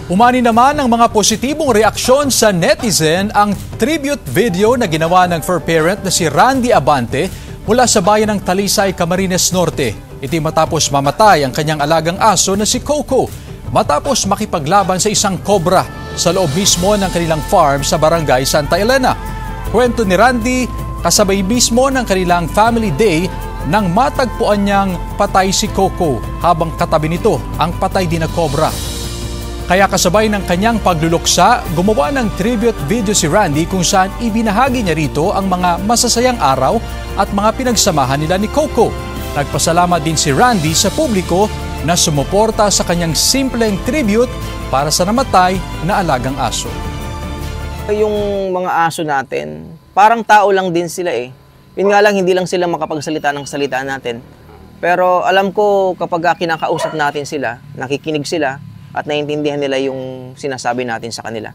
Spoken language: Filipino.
Umani naman ang mga positibong reaksyon sa netizen ang tribute video na ginawa ng fur parent na si Randy Abante mula sa bayan ng Talisay, Camarines Norte. Iti matapos mamatay ang kanyang alagang aso na si Coco matapos makipaglaban sa isang cobra sa loob mismo ng kanilang farm sa barangay Santa Elena. Kwento ni Randy, kasabay mismo ng kanilang family day nang matagpuan niyang patay si Coco habang katabi nito ang patay din na cobra. Kaya kasabay ng kanyang pagluluksa, gumawa ng tribute video si Randy kung saan ibinahagi niya rito ang mga masasayang araw at mga pinagsamahan nila ni Coco. Nagpasalamat din si Randy sa publiko na sumuporta sa kanyang simpleng tribute para sa namatay na alagang aso. Yung mga aso natin, parang tao lang din sila eh. Yun nga lang, hindi lang sila makapagsalita ng salita natin. Pero alam ko kapag kinakausap natin sila, nakikinig sila, at naiintindihan nila yung sinasabi natin sa kanila.